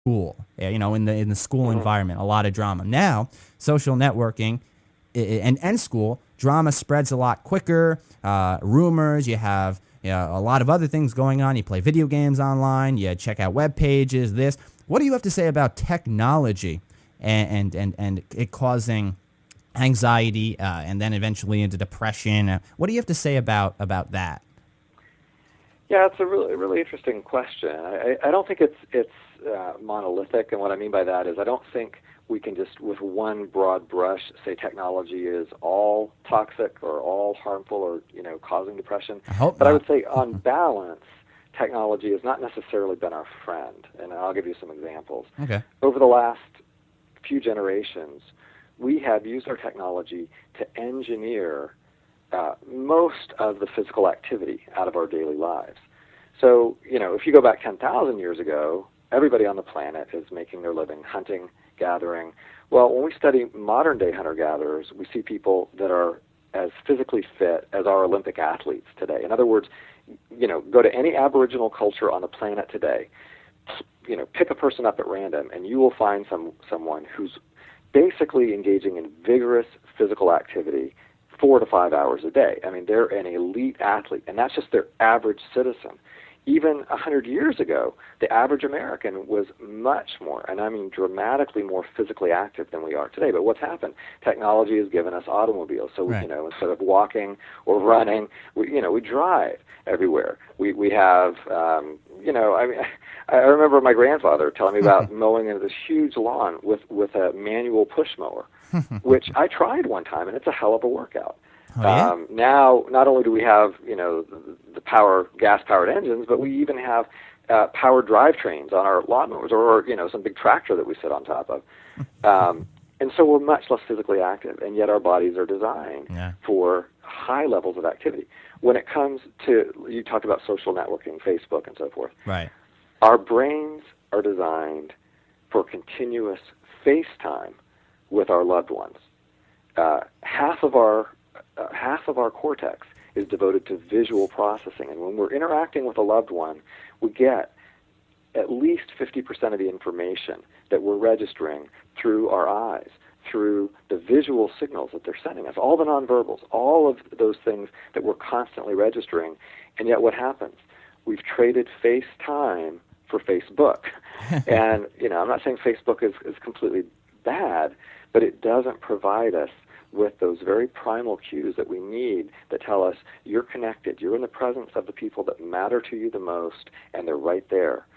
school, in the school environment, a lot of drama. Now, social networking and school, drama spreads a lot quicker. Rumors, you have a lot of other things going on. You play video games online, you check out web pages, this. What do you have to say about technology and it causing anxiety and then eventually into depression? What do you have to say about that? Yeah, it's a really interesting question. I don't think it's monolithic, and what I mean by that is I don't think we can just, with one broad brush, say technology is all toxic or all harmful or causing depression. I hope but not. I would say, on balance, technology has not necessarily been our friend, and I'll give you some examples. Okay. Over the last few generations, we have used our technology to engineer most of the physical activity out of our daily lives. So, if you go back 10,000 years ago, everybody on the planet is making their living hunting, gathering. Well, when we study modern-day hunter-gatherers, we see people that are as physically fit as our Olympic athletes today. In other words, go to any Aboriginal culture on the planet today, pick a person up at random, and you will find someone who's basically engaging in vigorous physical activity 4 to 5 hours a day. I mean, they're an elite athlete, and that's just their average citizen. Even 100 years ago, the average American was much more, and I mean dramatically more physically active than we are today. But what's happened? Technology has given us automobiles. So, right. Instead of walking or running, we drive everywhere. We have, I remember my grandfather telling me about mowing this huge lawn with a manual push mower, which I tried one time, and it's a hell of a workout. Oh, yeah? Now, not only do we have, the gas-powered engines, but we even have powered drivetrains on our lawnmowers, or some big tractor that we sit on top of. And so we're much less physically active, and yet our bodies are designed for high levels of activity. When it comes to, you talked about social networking, Facebook and so forth. Right. Our brains are designed for continuous FaceTime with our loved ones. Half of our cortex is devoted to visual processing, and when we're interacting with a loved one, we get at least 50% of the information that we're registering through our eyes, through the visual signals that they're sending us, all the nonverbals, all of those things that we're constantly registering. And yet what happens? We've traded FaceTime for Facebook. And, I'm not saying Facebook is completely bad, but it doesn't provide us with those very primal cues that we need that tell us you're connected, you're in the presence of the people that matter to you the most, and they're right there.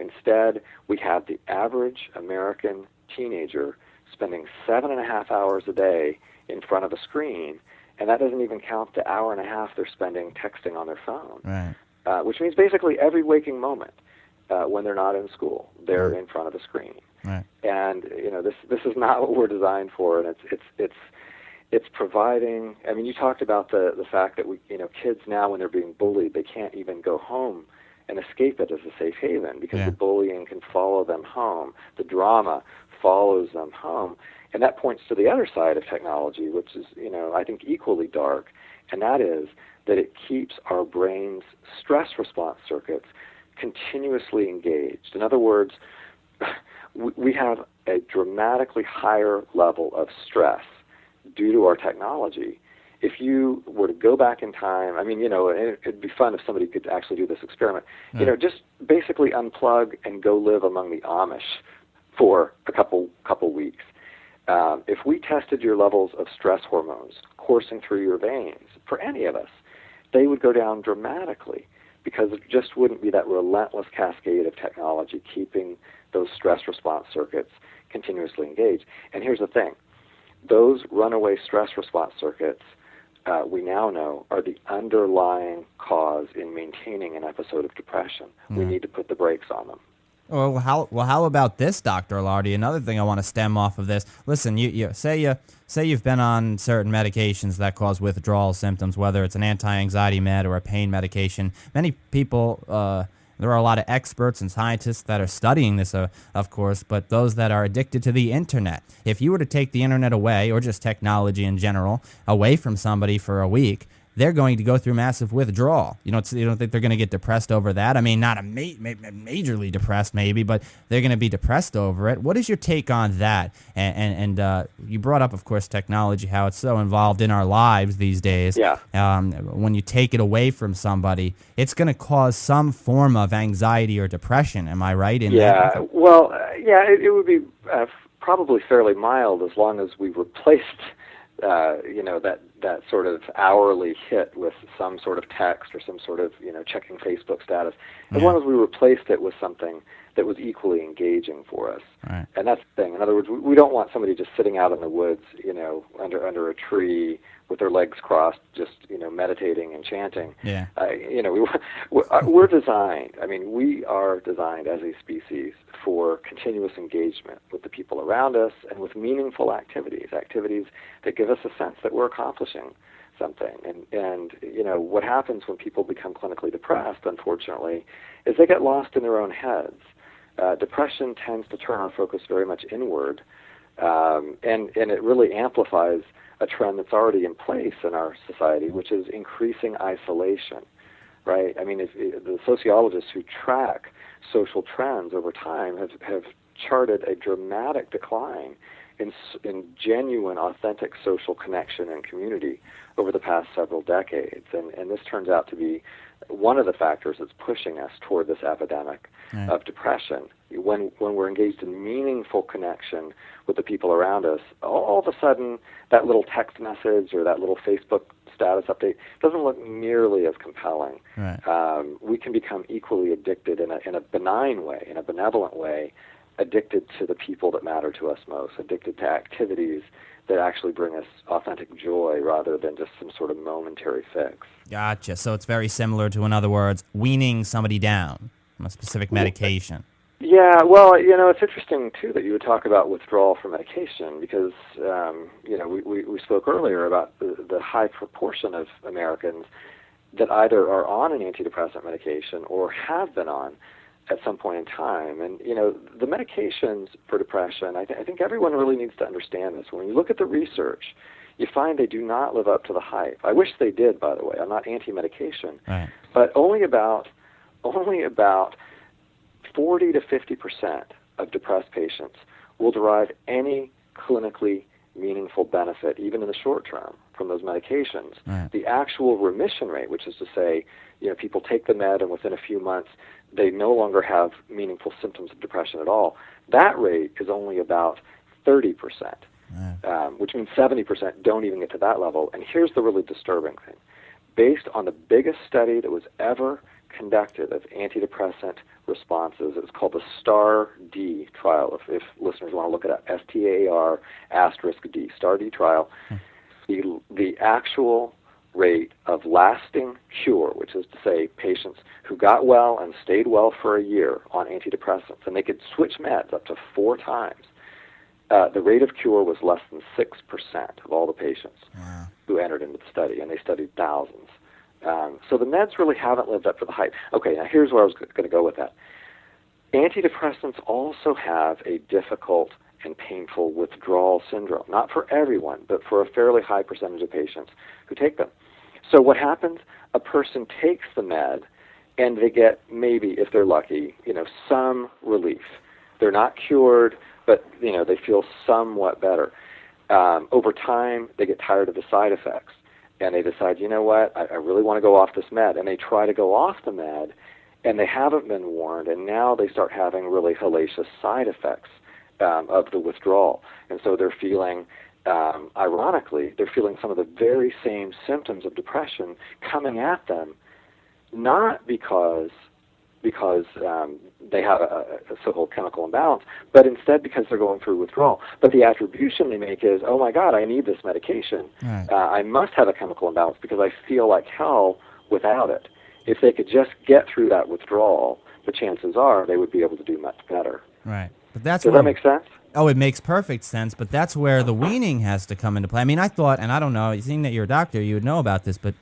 Instead, we have the average American teenager spending 7.5 hours a day in front of a screen, and that doesn't even count the hour and a half they're spending texting on their phone. Right. Which means basically every waking moment when they're not in school, they're in front of a screen. Right. And this is not what we're designed for, and it's providing. I mean, you talked about the fact that kids now, when they're being bullied, they can't even go home and escape it as a safe haven because the bullying can follow them home. The drama follows them home, and that points to the other side of technology, which is I think equally dark, and that is that it keeps our brain's stress response circuits continuously engaged. In other words, we have a dramatically higher level of stress due to our technology. If you were to go back in time, I mean, it'd be fun if somebody could actually do this experiment. Just basically unplug and go live among the Amish for a couple weeks. If we tested your levels of stress hormones coursing through your veins, for any of us, they would go down dramatically because it just wouldn't be that relentless cascade of technology keeping those stress response circuits continuously engaged. And here's the thing. Those runaway stress response circuits, we now know, are the underlying cause in maintaining an episode of depression. We need to put the brakes on them. Well, how about this, Dr. Ilardi? Another thing I want to stem off of this. Listen, you say you've been on certain medications that cause withdrawal symptoms, whether it's an anti-anxiety med or a pain medication. Many people, there are a lot of experts and scientists that are studying this, of course, but those that are addicted to the internet. If you were to take the internet away, or just technology in general, away from somebody for a week, they're going to go through massive withdrawal. You don't think they're going to get depressed over that? I mean, not majorly depressed maybe, but they're going to be depressed over it. What is your take on that? And you brought up, of course, technology, how it's so involved in our lives these days. Yeah. When you take it away from somebody, it's going to cause some form of anxiety or depression. Am I right in that? Yeah. Well, it would be probably fairly mild as long as we replaced, that sort of hourly hit with some sort of text or some sort of, checking Facebook status. As long as we replaced it with something that was equally engaging for us. Right. And that's the thing. In other words, we don't want somebody just sitting out in the woods, under a tree with their legs crossed, just, meditating and chanting. Yeah. We're designed, we are designed as a species for continuous engagement with the people around us and with meaningful activities that give us a sense that we're accomplishing something. And what happens when people become clinically depressed, unfortunately, is they get lost in their own heads. Depression tends to turn our focus very much inward, and it really amplifies a trend that's already in place in our society, which is increasing isolation, right? If the sociologists who track social trends over time have charted a dramatic decline in genuine, authentic social connection and community over the past several decades. And this turns out to be one of the factors that's pushing us toward this epidemic of depression. When we're engaged in meaningful connection with the people around us, all of a sudden that little text message or that little Facebook status update doesn't look nearly as compelling. Right. We can become equally addicted in a benign way, in a benevolent way, addicted to the people that matter to us most, addicted to activities that actually bring us authentic joy rather than just some sort of momentary fix. Gotcha. So it's very similar to, in other words, weaning somebody down from a specific medication. Yeah, well, it's interesting, too, that you would talk about withdrawal from medication because, we spoke earlier about the high proportion of Americans that either are on an antidepressant medication or have been on at some point in time. And, the medications for depression, I think everyone really needs to understand this. When you look at the research, you find they do not live up to the hype. I wish they did, by the way. I'm not anti-medication. Right. But only about 40 to 50% of depressed patients will derive any clinically meaningful benefit, even in the short term, from those medications. Right. The actual remission rate, which is to say, people take the med and within a few months they no longer have meaningful symptoms of depression at all, that rate is only about 30%, which means 70% don't even get to that level. And here's the really disturbing thing. Based on the biggest study that was ever conducted of antidepressant responses, it was called the STAR-D trial, if listeners want to look it up, STAR*D, STAR-D trial. The actual rate of lasting cure, which is to say patients who got well and stayed well for a year on antidepressants, and they could switch meds up to 4 times, the rate of cure was less than 6% of all the patients who entered into the study, and they studied thousands. So the meds really haven't lived up to the hype. Okay, now here's where I was going to go with that. Antidepressants also have a difficult and painful withdrawal syndrome, not for everyone, but for a fairly high percentage of patients who take them. So what happens? A person takes the med, and they get maybe, if they're lucky, some relief. They're not cured, but they feel somewhat better. Over time, they get tired of the side effects, and they decide, you know what, I really want to go off this med, and they try to go off the med, and they haven't been warned, and now they start having really hellacious side effects of the withdrawal. And so they're feeling, ironically, they're feeling some of the very same symptoms of depression coming at them, not because they have a so-called chemical imbalance, but instead because they're going through withdrawal. But the attribution they make is, oh my God, I need this medication. Right. I must have a chemical imbalance because I feel like hell without it. If they could just get through that withdrawal, the chances are they would be able to do much better. Right. But that's Does that make sense? Oh, it makes perfect sense, but that's where the weaning has to come into play. I mean, I thought, and I don't know, seeing that you're a doctor, you would know about this, but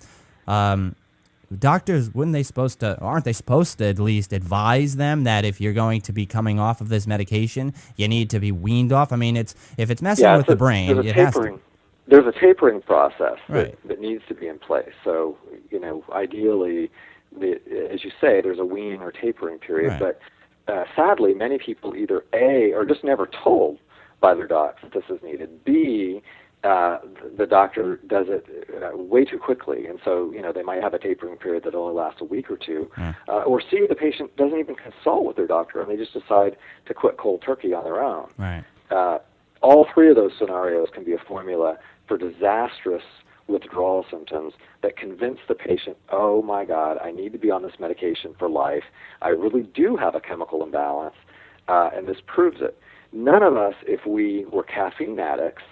doctors, aren't they supposed to at least advise them that if you're going to be coming off of this medication, you need to be weaned off? I mean, if it's messing with the brain, it has to. there's a tapering process Right. that needs to be in place. So, ideally, as you say, there's a weaning or tapering period. Right. But sadly, many people either A, are just never told by their docs that this is needed, B, the doctor does it way too quickly, and so they might have a tapering period that only lasts a week or two, or C, the patient doesn't even consult with their doctor and they just decide to quit cold turkey on their own. Right. All three of those scenarios can be a formula for disastrous withdrawal symptoms that convince the patient, oh my God, I need to be on this medication for life. I really do have a chemical imbalance, and this proves it. None of us, if we were caffeine addicts,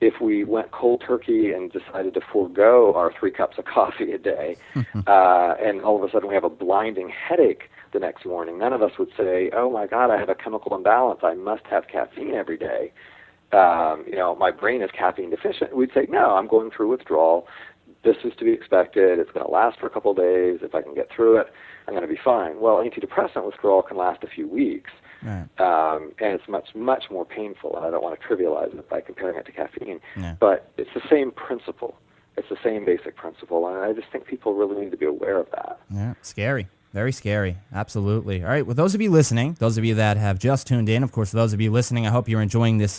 if we went cold turkey and decided to forego our 3 cups of coffee a day, and all of a sudden we have a blinding headache the next morning, none of us would say, oh my God, I have a chemical imbalance. I must have caffeine every day. My brain is caffeine deficient. We'd say, no, I'm going through withdrawal. This is to be expected. It's going to last for a couple of days. If I can get through it, I'm going to be fine. Well, antidepressant withdrawal can last a few weeks. Right. And it's much, much more painful, and I don't want to trivialize it by comparing it to caffeine. Yeah. But it's the same principle. It's the same basic principle, and I just think people really need to be aware of that. Yeah, scary. Very scary. Absolutely. All right. Well, those of you listening, those of you that have just tuned in, of course, those of you listening, I hope you're enjoying this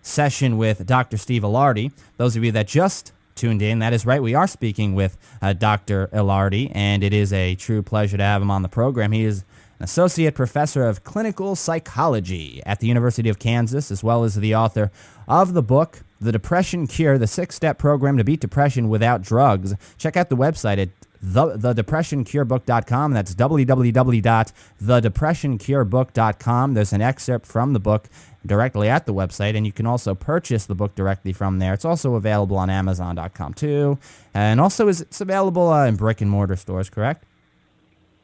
session with Dr. Steve Ilardi. Those of you that just tuned in, that is right, we are speaking with Dr. Ilardi, and it is a true pleasure to have him on the program. He is an associate professor of clinical psychology at the University of Kansas, as well as the author of the book, The Depression Cure, the 6-Step Program to Beat Depression Without Drugs. Check out the website at thedepressioncurebook.com. That's www.thedepressioncurebook.com. There's an excerpt from the book directly at the website, and you can also purchase the book directly from there. It's also available on Amazon.com too, and also it's available in brick and mortar stores, correct?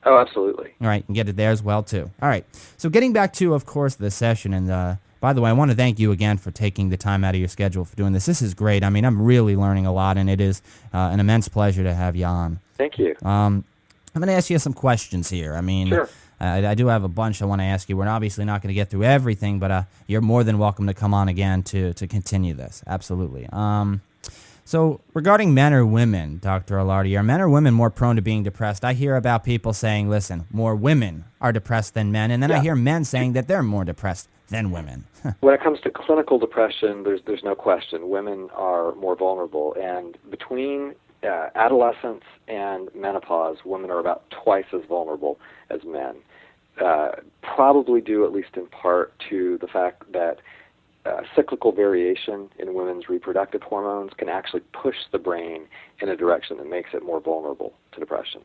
Oh, absolutely. All right, you can get it there as well too. All right, so getting back to, of course, the session, and by the way, I want to thank you again for taking the time out of your schedule for doing this. This is great. I mean, I'm really learning a lot, and it is an immense pleasure to have you on. Thank you. I'm going to ask you some questions here. I mean, sure. I do have a bunch I want to ask you. We're obviously not going to get through everything, but you're more than welcome to come on again to continue this. Absolutely. So regarding men or women, Dr. Ilardi, are men or women more prone to being depressed? I hear about people saying, listen, more women are depressed than men, and then I hear men saying that they're more depressed than women. When it comes to clinical depression, there's no question. Women are more vulnerable, and between adolescence and menopause, women are about twice as vulnerable as men, probably due at least in part to the fact that cyclical variation in women's reproductive hormones can actually push the brain in a direction that makes it more vulnerable to depression.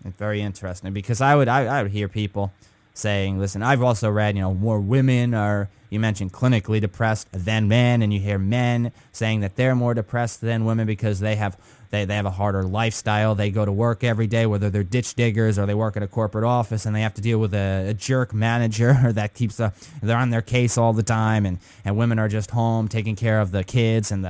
Very interesting, because I would hear people saying, listen, I've also read, more women are, you mentioned, clinically depressed than men, and you hear men saying that they're more depressed than women because they have a harder lifestyle. They go to work every day, whether they're ditch diggers or they work at a corporate office, and they have to deal with a jerk manager that keeps they're on their case all the time, and women are just home taking care of the kids and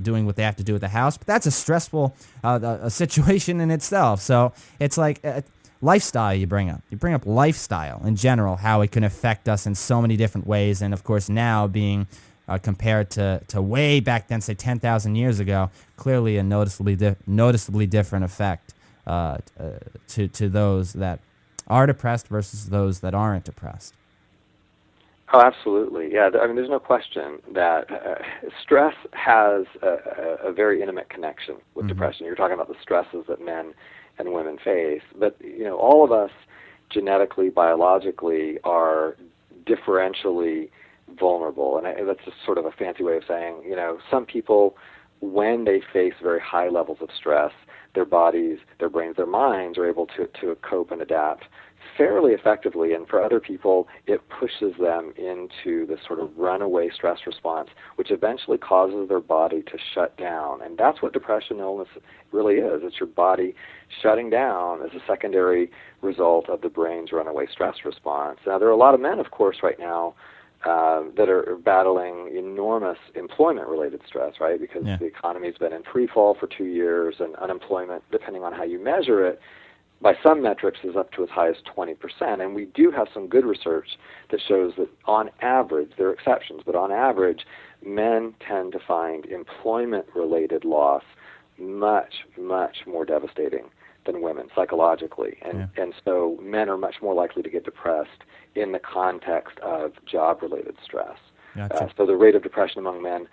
doing what they have to do at the house. But that's a stressful a situation in itself. So it's like lifestyle you bring up. You bring up lifestyle in general, how it can affect us in so many different ways, and of course now being compared to way back then, say 10,000 years ago, clearly a noticeably different effect to those that are depressed versus those that aren't depressed. Oh, absolutely. Yeah, I mean, there's no question that stress has a very intimate connection with depression. You're talking about the stresses that men and women face, but all of us genetically, biologically, are differentially vulnerable, and that's just sort of a fancy way of saying, some people, when they face very high levels of stress, their bodies, their brains, their minds are able to cope and adapt fairly effectively, and for other people, it pushes them into this sort of runaway stress response, which eventually causes their body to shut down, and that's what depression illness really is. It's your body shutting down as a secondary result of the brain's runaway stress response. Now, there are a lot of men, of course, right now that are battling enormous employment-related stress, right? Because the economy's been in free fall for 2 years, and unemployment, depending on how you measure it, by some metrics is up to as high as 20%. And we do have some good research that shows that on average, there are exceptions, but on average, men tend to find employment-related loss much, much more devastating than women psychologically. And so men are much more likely to get depressed in the context of job-related stress. Gotcha. So the rate of depression among men